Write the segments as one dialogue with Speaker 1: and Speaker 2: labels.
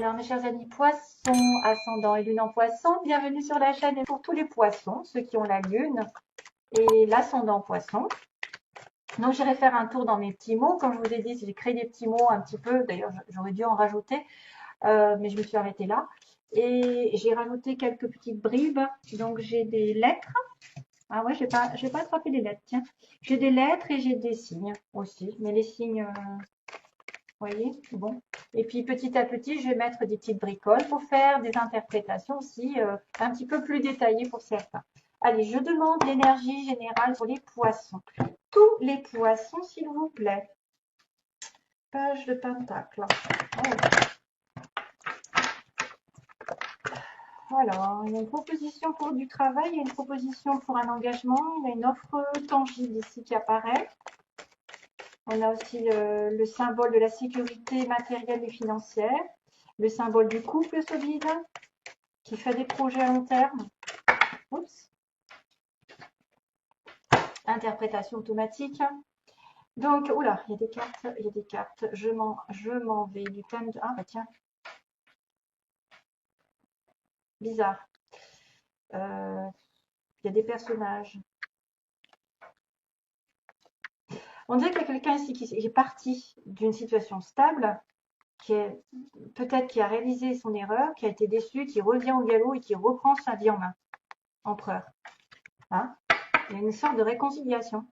Speaker 1: Alors, mes chers amis poissons, ascendant et lune en poisson, bienvenue sur la chaîne pour tous les poissons, ceux qui ont la lune et l'ascendant poisson. Donc, j'irai faire un tour dans mes petits mots. Comme je vous ai dit, j'ai créé des petits mots un petit peu. D'ailleurs, j'aurais dû en rajouter, mais je me suis arrêtée là. Et j'ai rajouté quelques petites bribes. Donc, j'ai des lettres. Ah ouais, j'ai pas attrapé les lettres, tiens. J'ai des lettres et j'ai des signes aussi. Mais les signes, vous voyez, bon. Et puis petit à petit, je vais mettre des petites bricoles pour faire des interprétations aussi un petit peu plus détaillées pour certains. Allez, je demande l'énergie générale pour les poissons. Tous les poissons, s'il vous plaît. Page de pentacle. Oh. Alors, il y a une proposition pour du travail, il y a une proposition pour un engagement, il y a une offre tangible ici qui apparaît. On a aussi le symbole de la sécurité matérielle et financière, le symbole du couple solide qui fait des projets à long terme. Oups. Interprétation automatique. Donc, oula, il y a des cartes, il y a des cartes. Je m'en vais du thème de... Ah, bah tiens. Bizarre. Il y a des personnages. On dirait qu'il y a quelqu'un ici qui est parti d'une situation stable, peut-être qui a réalisé son erreur, qui a été déçu, qui revient au galop et qui reprend sa vie en main. Empereur. Hein? Il y a une sorte de réconciliation.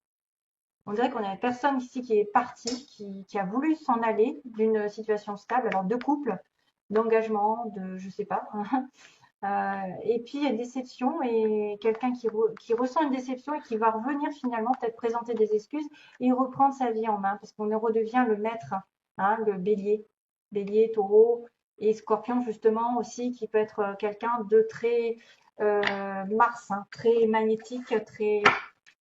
Speaker 1: On dirait qu'on a une personne ici qui est partie, qui a voulu s'en aller d'une situation stable, alors de couple, d'engagement, de je sais pas. Et puis il y a une déception et quelqu'un qui ressent une déception et qui va revenir finalement peut-être présenter des excuses et reprendre sa vie en main parce qu'on redevient le maître, hein, le bélier, bélier, taureau et scorpion justement aussi qui peut être quelqu'un de très Mars, hein, très magnétique, très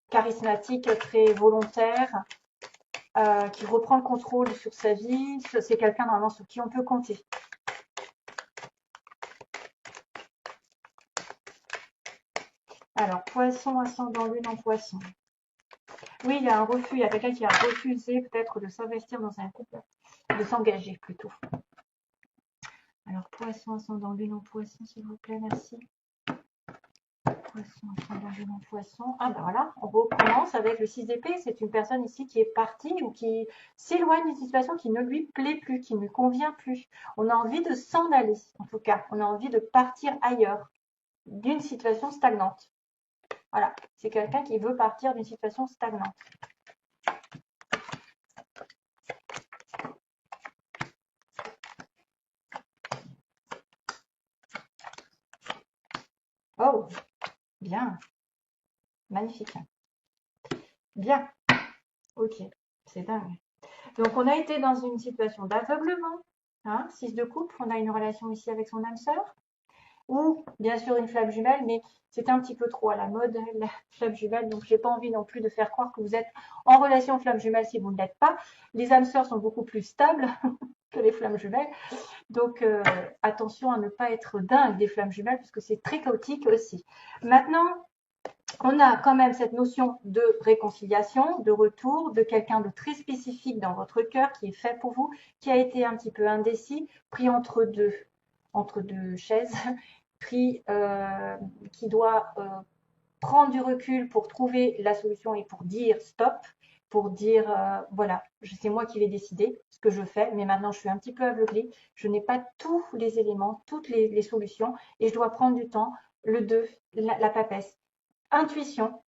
Speaker 1: charismatique, très volontaire, qui reprend le contrôle sur sa vie. C'est quelqu'un normalement sur qui on peut compter. Alors, poisson, ascendant lune en poisson. Oui, il y a un refus, il y a quelqu'un qui a refusé peut-être de s'investir dans un couple, de s'engager plutôt. Alors, poisson, ascendant lune en poisson, s'il vous plaît, merci. Poisson, ascendant lune en poisson. Ah ben voilà, on recommence avec le 6 d'épée. C'est une personne ici qui est partie ou qui s'éloigne d'une situation qui ne lui plaît plus, qui ne lui convient plus. On a envie de s'en aller, en tout cas. On a envie de partir ailleurs, d'une situation stagnante. Voilà, c'est quelqu'un qui veut partir d'une situation stagnante. Oh, bien, magnifique. Bien, ok, c'est dingue. Donc, on a été dans une situation d'aveuglement, hein, 6 de coupe, on a une relation ici avec son âme sœur, ou bien sûr une flamme jumelle, mais c'est un petit peu trop à la mode, la flamme jumelle, donc j'ai pas envie non plus de faire croire que vous êtes en relation flamme jumelle si vous ne l'êtes pas. Les âmes sœurs sont beaucoup plus stables que les flammes jumelles, donc attention à ne pas être dingue des flammes jumelles, parce que c'est très chaotique aussi. Maintenant, on a quand même cette notion de réconciliation, de retour, de quelqu'un de très spécifique dans votre cœur qui est fait pour vous, qui a été un petit peu indécis, pris entre deux chaises, pris, qui doit prendre du recul pour trouver la solution et pour dire stop, pour dire voilà, c'est moi qui vais décider ce que je fais, mais maintenant je suis un petit peu aveuglée, je n'ai pas tous les éléments, toutes les solutions et je dois prendre du temps, le 2, la papesse. Intuition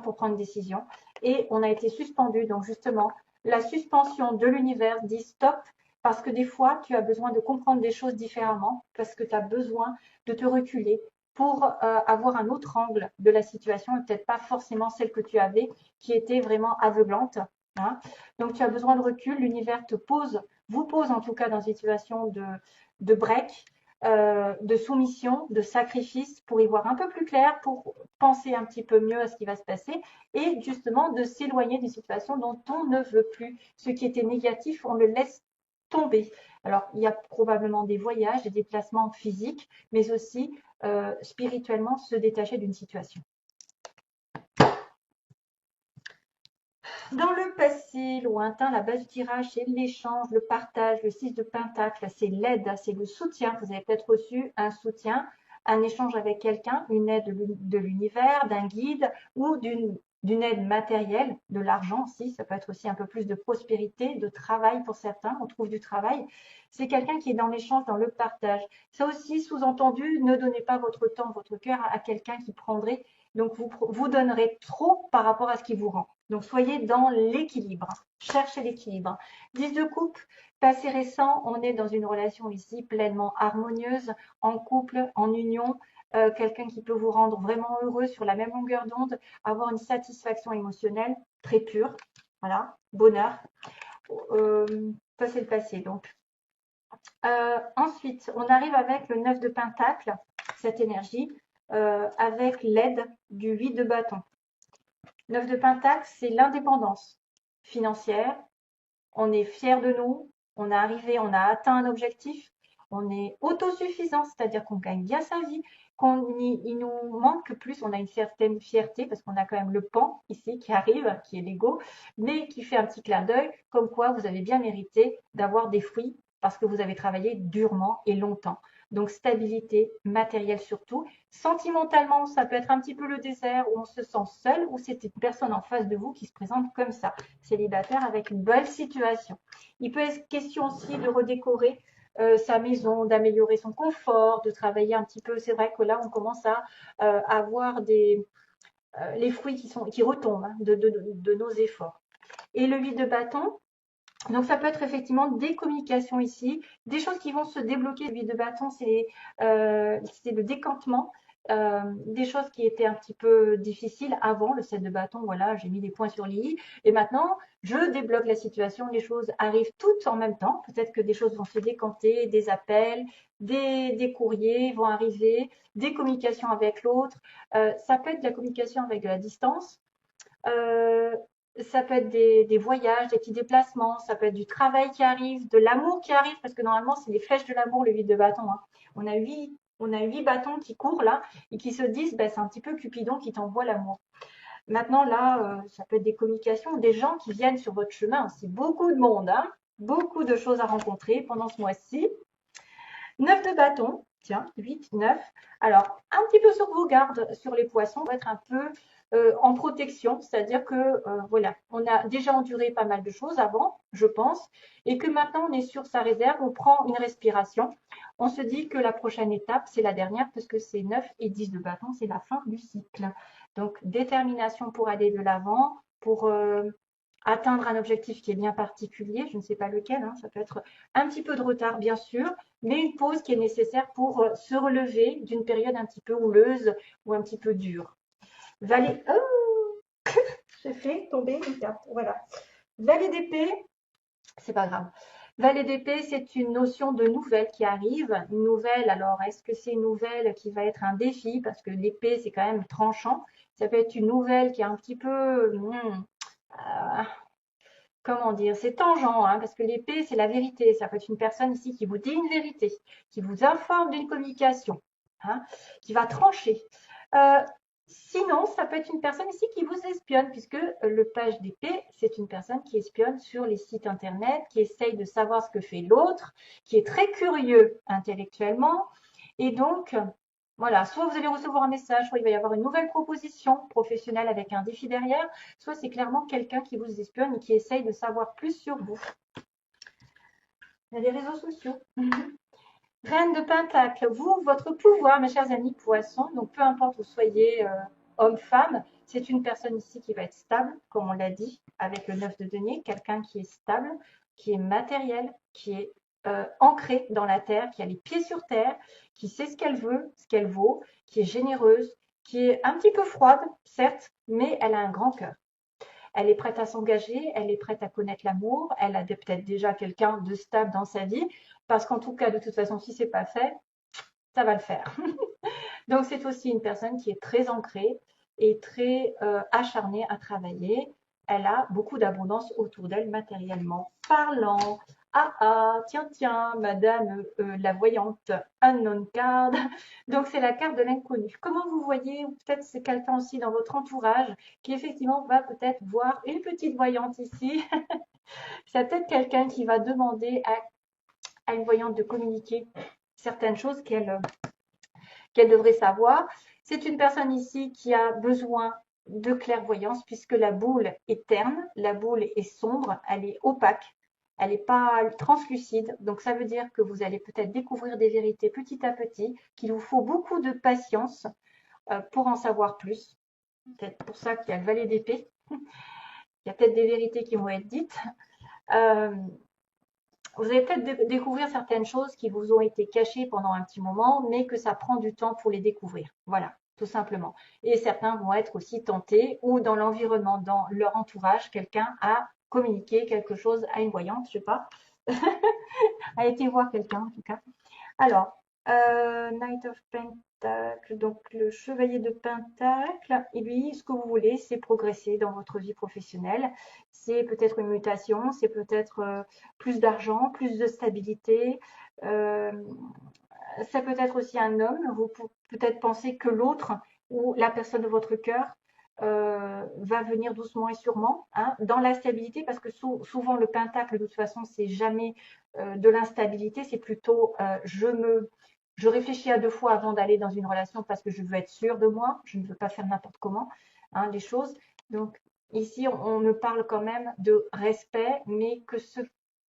Speaker 1: pour prendre une décision. Et on a été suspendu. Donc justement, la suspension de l'univers dit stop parce que des fois, tu as besoin de comprendre des choses différemment, parce que tu as besoin de te reculer pour avoir un autre angle de la situation et peut-être pas forcément celle que tu avais qui était vraiment aveuglante. Hein. Donc tu as besoin de recul, l'univers vous pose en tout cas dans une situation de break, de soumission, de sacrifice pour y voir un peu plus clair, pour penser un petit peu mieux à ce qui va se passer et justement de s'éloigner d'une situation dont on ne veut plus. Ce qui était négatif, on le laisse tomber. Alors, il y a probablement des voyages, des déplacements physiques, mais aussi spirituellement se détacher d'une situation. Dans le passé lointain, la base du tirage, c'est l'échange, le partage, le 6 de pentacle, c'est l'aide, c'est le soutien. Vous avez peut-être reçu un soutien, un échange avec quelqu'un, une aide de l'univers, d'un guide ou d'une aide matérielle, de l'argent aussi. Ça peut être aussi un peu plus de prospérité, de travail pour certains. On trouve du travail. C'est quelqu'un qui est dans l'échange, dans le partage. Ça aussi, sous-entendu, ne donnez pas votre temps, votre cœur à quelqu'un qui prendrait. Donc, vous donnerez trop par rapport à ce qui vous rend. Donc, soyez dans l'équilibre. Cherchez l'équilibre. 10 de coupe, passé récent, on est dans une relation ici pleinement harmonieuse, en couple, en union. Quelqu'un qui peut vous rendre vraiment heureux sur la même longueur d'onde, avoir une satisfaction émotionnelle très pure. Voilà, bonheur. Ça, c'est le passé. Donc, ensuite, on arrive avec le 9 de pentacle, cette énergie, avec l'aide du 8 de bâton. 9 de pentacle, c'est l'indépendance financière. On est fier de nous, on a arrivé, on a atteint un objectif, on est autosuffisant, c'est-à-dire qu'on gagne bien sa vie, il nous manque plus, on a une certaine fierté parce qu'on a quand même le pan ici qui arrive, qui est l'ego, mais qui fait un petit clin d'œil, comme quoi vous avez bien mérité d'avoir des fruits parce que vous avez travaillé durement et longtemps. Donc stabilité matérielle surtout. Sentimentalement, ça peut être un petit peu le désert où on se sent seul ou c'est une personne en face de vous qui se présente comme ça, célibataire avec une belle situation. Il peut être question aussi de redécorer sa maison, d'améliorer son confort, de travailler un petit peu. C'est vrai que là, on commence à avoir les fruits qui retombent hein, de nos efforts. Et le 8 de bâton, donc ça peut être effectivement des communications ici, des choses qui vont se débloquer. Le 8 de bâton, c'est le décantement. Des choses qui étaient un petit peu difficiles avant le 7 de bâton, voilà, j'ai mis des points sur les i et maintenant je débloque la situation, les choses arrivent toutes en même temps, peut-être que des choses vont se décanter, des appels, des courriers vont arriver, des communications avec l'autre, ça peut être de la communication avec de la distance, euh, ça peut être des voyages, des petits déplacements, ça peut être du travail qui arrive, de l'amour qui arrive, parce que normalement, c'est les flèches de l'amour, le 8 de bâton. Hein. On a 8 bâtons qui courent là et qui se disent, ben, c'est un petit peu Cupidon qui t'envoie l'amour. Maintenant, là, ça peut être des communications, des gens qui viennent sur votre chemin aussi. Beaucoup de monde, hein, beaucoup de choses à rencontrer pendant ce mois-ci. 9 de bâton, tiens, 8, 9. Alors, un petit peu sur vos gardes sur les poissons, on va être un peu en protection, c'est-à-dire que voilà, on a déjà enduré pas mal de choses avant, je pense, et que maintenant on est sur sa réserve, on prend une respiration, on se dit que la prochaine étape, c'est la dernière, parce que c'est 9 et 10 de bâton, c'est la fin du cycle. Donc, détermination pour aller de l'avant, pour atteindre un objectif qui est bien particulier, je ne sais pas lequel, hein, ça peut être un petit peu de retard bien sûr, mais une pause qui est nécessaire pour se relever d'une période un petit peu houleuse ou un petit peu dure. Valet, oh, j'ai fait tomber une carte, voilà. Valet d'épée, c'est pas grave. Valet d'épée, c'est une notion de nouvelle qui arrive. Une nouvelle, alors est-ce que c'est une nouvelle qui va être un défi? Parce que l'épée, c'est quand même tranchant. Ça peut être une nouvelle qui est un petit peu comment dire, c'est tangent, hein, parce que l'épée, c'est la vérité. Ça peut être une personne ici qui vous dit une vérité, qui vous informe d'une communication, hein, qui va trancher. Euh, Sinon, ça peut être une personne ici qui vous espionne, puisque le page d'épée, c'est une personne qui espionne sur les sites internet, qui essaye de savoir ce que fait l'autre, qui est très curieux intellectuellement, et donc voilà, soit vous allez recevoir un message, soit il va y avoir une nouvelle proposition professionnelle avec un défi derrière, soit c'est clairement quelqu'un qui vous espionne et qui essaye de savoir plus sur vous. Il y a des réseaux sociaux. Reine de Pentacle, vous, votre pouvoir, mes chers amis poissons, donc peu importe où vous soyez homme, femme, c'est une personne ici qui va être stable, comme on l'a dit, avec le 9 de denier, quelqu'un qui est stable, qui est matériel, qui est ancré dans la terre, qui a les pieds sur terre, qui sait ce qu'elle veut, ce qu'elle vaut, qui est généreuse, qui est un petit peu froide, certes, mais elle a un grand cœur. Elle est prête à s'engager, elle est prête à connaître l'amour, elle a peut-être déjà quelqu'un de stable dans sa vie, parce qu'en tout cas, de toute façon, si c'est pas fait, ça va le faire. Donc, c'est aussi une personne qui est très ancrée et très acharnée à travailler. Elle a beaucoup d'abondance autour d'elle matériellement parlant, tiens, madame la voyante, unknown card. Donc, c'est la carte de l'inconnu. Comment vous voyez, ou peut-être c'est quelqu'un aussi dans votre entourage qui effectivement va peut-être voir une petite voyante ici. C'est peut-être quelqu'un qui va demander à une voyante de communiquer certaines choses qu'elle devrait savoir. C'est une personne ici qui a besoin de clairvoyance puisque la boule est terne, la boule est sombre, elle est opaque, elle n'est pas translucide. Donc ça veut dire que vous allez peut-être découvrir des vérités petit à petit, qu'il vous faut beaucoup de patience pour en savoir plus. Peut-être pour ça qu'il y a le valet d'épée. Il y a peut-être des vérités qui vont être dites. Euh, Vous allez peut-être découvrir certaines choses qui vous ont été cachées pendant un petit moment, mais que ça prend du temps pour les découvrir. Voilà, tout simplement. Et certains vont être aussi tentés ou dans l'environnement, dans leur entourage, quelqu'un a communiqué quelque chose à une voyante, je sais pas, a été voir quelqu'un en tout cas. Alors, Knight of Pentacle, donc le chevalier de Pentacle, et lui, ce que vous voulez, c'est progresser dans votre vie professionnelle. C'est peut-être une mutation, c'est peut-être plus d'argent, plus de stabilité. Euh, Ça peut être aussi un homme. Vous peut-être penser que l'autre ou la personne de votre cœur va venir doucement et sûrement hein, dans la stabilité, parce que souvent le pentacle, de toute façon, c'est jamais de l'instabilité, c'est plutôt je réfléchis à deux fois avant d'aller dans une relation parce que je veux être sûre de moi, je ne veux pas faire n'importe comment hein, les choses. Donc ici, on me parle quand même de respect, mais que ce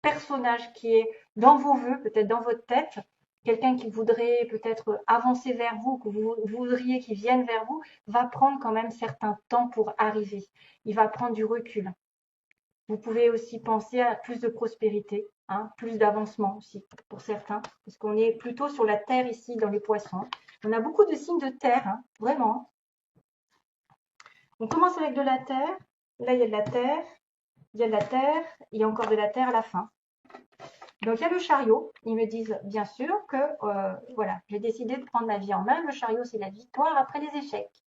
Speaker 1: personnage qui est dans vos voeux, peut-être dans votre tête, quelqu'un qui voudrait peut-être avancer vers vous, que vous voudriez qu'il vienne vers vous, va prendre quand même certain temps pour arriver. Il va prendre du recul. Vous pouvez aussi penser à plus de prospérité, hein, plus d'avancement aussi pour certains, parce qu'on est plutôt sur la terre ici dans les poissons. On a beaucoup de signes de terre, hein, vraiment. On commence avec de la terre. Là, il y a de la terre, il y a de la terre, il y a encore de la terre à la fin. Donc, il y a le chariot. Ils me disent bien sûr que voilà, j'ai décidé de prendre ma vie en main. Le chariot, c'est la victoire après les échecs.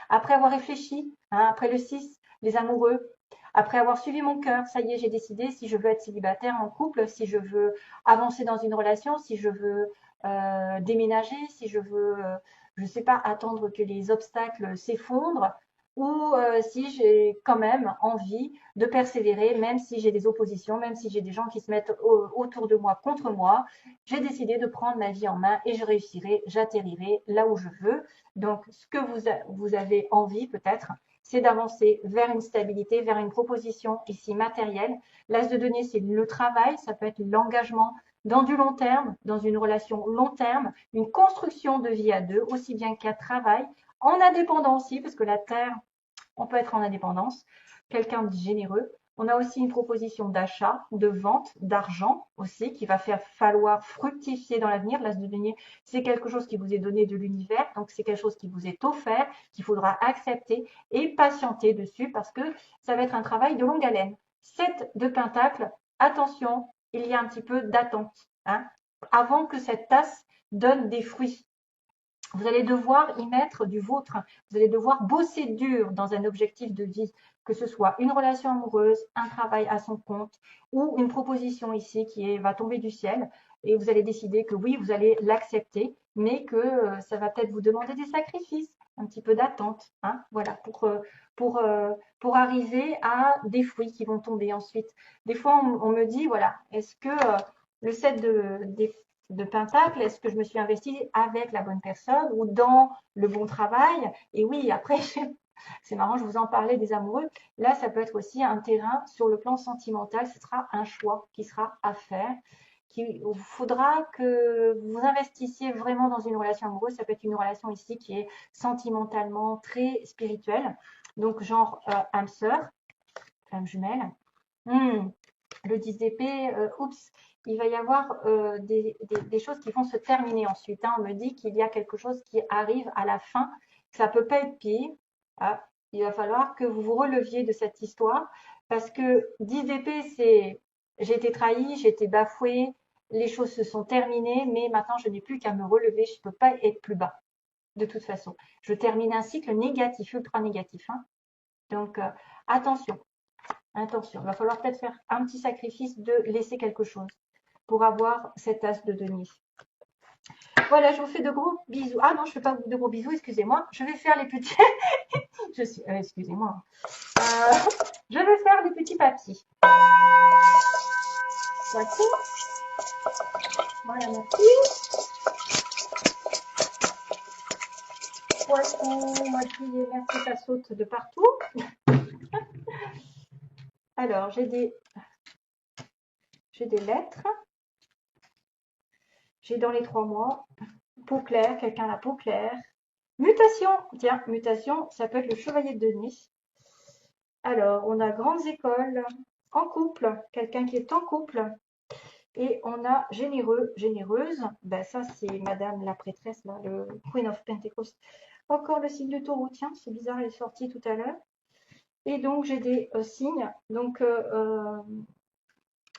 Speaker 1: Après avoir réfléchi, hein, après le 6, les amoureux, après avoir suivi mon cœur, ça y est, j'ai décidé si je veux être célibataire en couple, si je veux avancer dans une relation, si je veux déménager, si je veux, je ne sais pas, attendre que les obstacles s'effondrent, ou si j'ai quand même envie de persévérer, même si j'ai des oppositions, même si j'ai des gens qui se mettent autour de moi contre moi, j'ai décidé de prendre ma vie en main et je réussirai, j'atterrirai là où je veux. Donc, ce que vous avez envie peut-être, c'est d'avancer vers une stabilité, vers une proposition ici matérielle. L'as de denier, c'est le travail, ça peut être l'engagement dans du long terme, dans une relation long terme, une construction de vie à deux, aussi bien qu'un travail, en indépendance aussi, parce que la terre, on peut être en indépendance, quelqu'un de généreux. On a aussi une proposition d'achat, de vente, d'argent aussi, qui va faire falloir fructifier dans l'avenir. L'as de denier, c'est quelque chose qui vous est donné de l'univers, donc c'est quelque chose qui vous est offert, qu'il faudra accepter et patienter dessus parce que ça va être un travail de longue haleine. 7 de pentacle, attention, il y a un petit peu d'attente hein, avant que cette tasse donne des fruits. Vous allez devoir y mettre du vôtre. Vous allez devoir bosser dur dans un objectif de vie, que ce soit une relation amoureuse, un travail à son compte ou une proposition ici va tomber du ciel et vous allez décider que oui, vous allez l'accepter, mais que ça va peut-être vous demander des sacrifices, un petit peu d'attente, hein, voilà, pour arriver à des fruits qui vont tomber ensuite. Des fois, on me dit, voilà, est-ce que le set de Pentacle, est-ce que je me suis investie avec la bonne personne ou dans le bon travail? Et oui, après, c'est marrant, je vous en parlais des amoureux. Là, ça peut être aussi un terrain sur le plan sentimental. Ce sera un choix qui sera à faire. Il faudra que vous investissiez vraiment dans une relation amoureuse. Ça peut être une relation ici qui est sentimentalement très spirituelle. Donc, genre âme sœur, flamme jumelle. Le 10 d'épée, oups, il va y avoir des choses qui vont se terminer ensuite. Hein. On me dit qu'il y a quelque chose qui arrive à la fin, que ça ne peut pas être pire. Ah, il va falloir que vous vous releviez de cette histoire parce que 10 d'épée, c'est j'ai été trahi, j'ai été bafoué, les choses se sont terminées, mais maintenant je n'ai plus qu'à me relever, je ne peux pas être plus bas de toute façon. Je termine un cycle négatif, ultra négatif. Hein. Donc attention. Attention, il va falloir peut-être faire un petit sacrifice de laisser quelque chose pour avoir cet as de denier. Voilà, je vous fais de gros bisous. Ah non, je ne fais pas de gros bisous, excusez-moi. Je vais faire les petits... excusez-moi. Je vais faire les petits papiers. D'accord. Voilà, merci. Poisson, moitié, merci, ça saute de partout. Alors, j'ai des lettres. J'ai dans les 3 mois. Peau claire, quelqu'un a la peau claire. Mutation, tiens, mutation, ça peut être le chevalier de Nice. Alors, on a grandes écoles, en couple, quelqu'un qui est en couple. Et on a généreux, généreuse. Ben ça, c'est Madame la prêtresse, là, le Queen of Pentecost. Encore le signe du taureau, tiens, c'est bizarre, elle est sortie tout à l'heure. Et donc, j'ai des signes. Donc,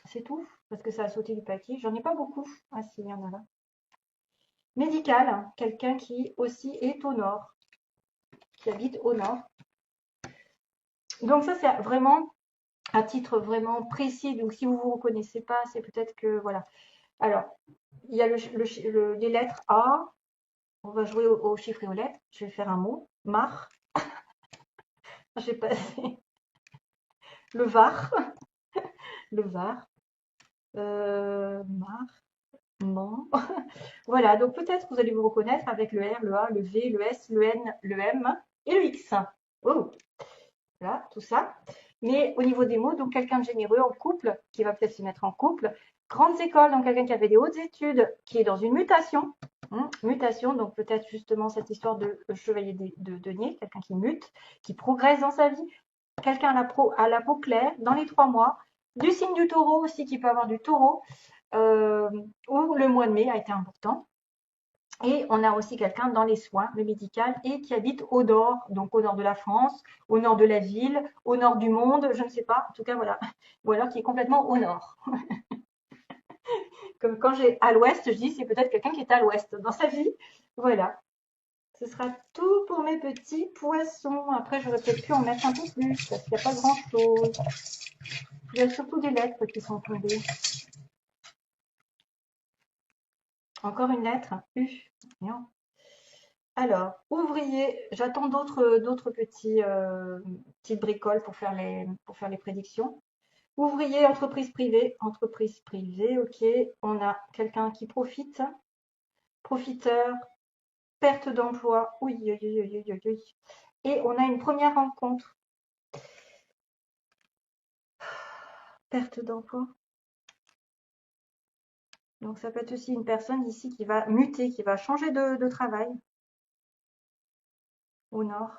Speaker 1: c'est tout, parce que ça a sauté du paquet. J'en ai pas beaucoup. Ah si, il y en a là. Médical, quelqu'un qui aussi est au nord, qui habite au nord. Donc ça, c'est vraiment à titre vraiment précis. Donc si vous ne vous reconnaissez pas, c'est peut-être que, voilà. Alors, il y a les lettres A. On va jouer aux chiffres et aux lettres. Je vais faire un mot. Mar. J'ai passé le Var. Le Var. Mar. Man. Voilà, donc peut-être vous allez vous reconnaître avec le R, le A, le V, le S, le N, le M et le X. Oh, voilà, tout ça. Mais au niveau des mots, donc quelqu'un de généreux en couple, qui va peut-être se mettre en couple. Grandes écoles, donc quelqu'un qui avait des hautes études, qui est dans une mutation. Mutation, donc peut-être justement cette histoire de chevalier de denier, quelqu'un qui mute, qui progresse dans sa vie. Quelqu'un à la peau claire, dans les 3 mois. Du signe du taureau aussi, qui peut avoir du taureau. Où le mois de mai a été important. Et on a aussi quelqu'un dans les soins, le médical, et qui habite au nord, donc au nord de la France, au nord de la ville, au nord du monde, je ne sais pas, en tout cas voilà. Ou alors qui est complètement au nord. Comme quand j'ai à l'ouest, je dis c'est peut-être quelqu'un qui est à l'ouest dans sa vie. Voilà. Ce sera tout pour mes petits poissons. Après, j'aurais peut-être pu en mettre un peu plus, parce qu'il n'y a pas grand-chose. Il y a surtout des lettres qui sont tombées. Encore une lettre, U. Non. Alors, ouvrier, j'attends d'autres petites bricoles pour faire les prédictions. Ouvrier, entreprise privée, ok. On a quelqu'un qui profite, profiteur, perte d'emploi, oui, oui, oui, oui, oui, oui. Et on a une première rencontre, perte d'emploi. Donc ça peut être aussi une personne ici qui va muter, qui va changer de travail au nord.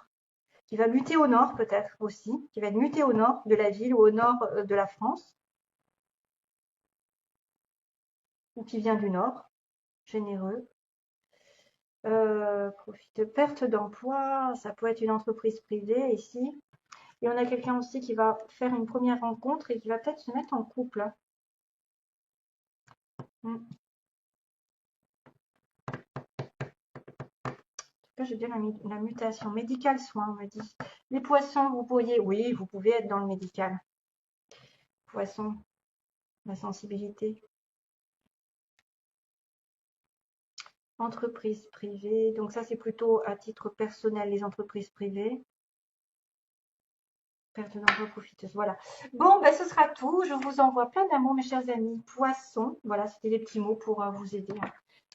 Speaker 1: Qui va muter au nord peut-être aussi, qui va être muté au nord de la ville ou au nord de la France, ou qui vient du nord, généreux. Profite perte d'emploi, ça peut être une entreprise privée ici. Et on a quelqu'un aussi qui va faire une première rencontre et qui va peut-être se mettre en couple. En tout cas, j'ai bien la mutation. Médical soin, on m'a dit. Les poissons, vous pourriez, oui, vous pouvez être dans le médical. Poisson, la sensibilité. Entreprise privée, donc ça c'est plutôt à titre personnel, les entreprises privées. Perte d'emploi profiteuse, voilà. Bon, ben ce sera tout. Je vous envoie plein d'amour, mes chers amis. Poissons, voilà, c'était les petits mots pour vous aider.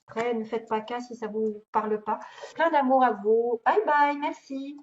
Speaker 1: Après, ne faites pas cas si ça ne vous parle pas. Plein d'amour à vous. Bye bye, merci.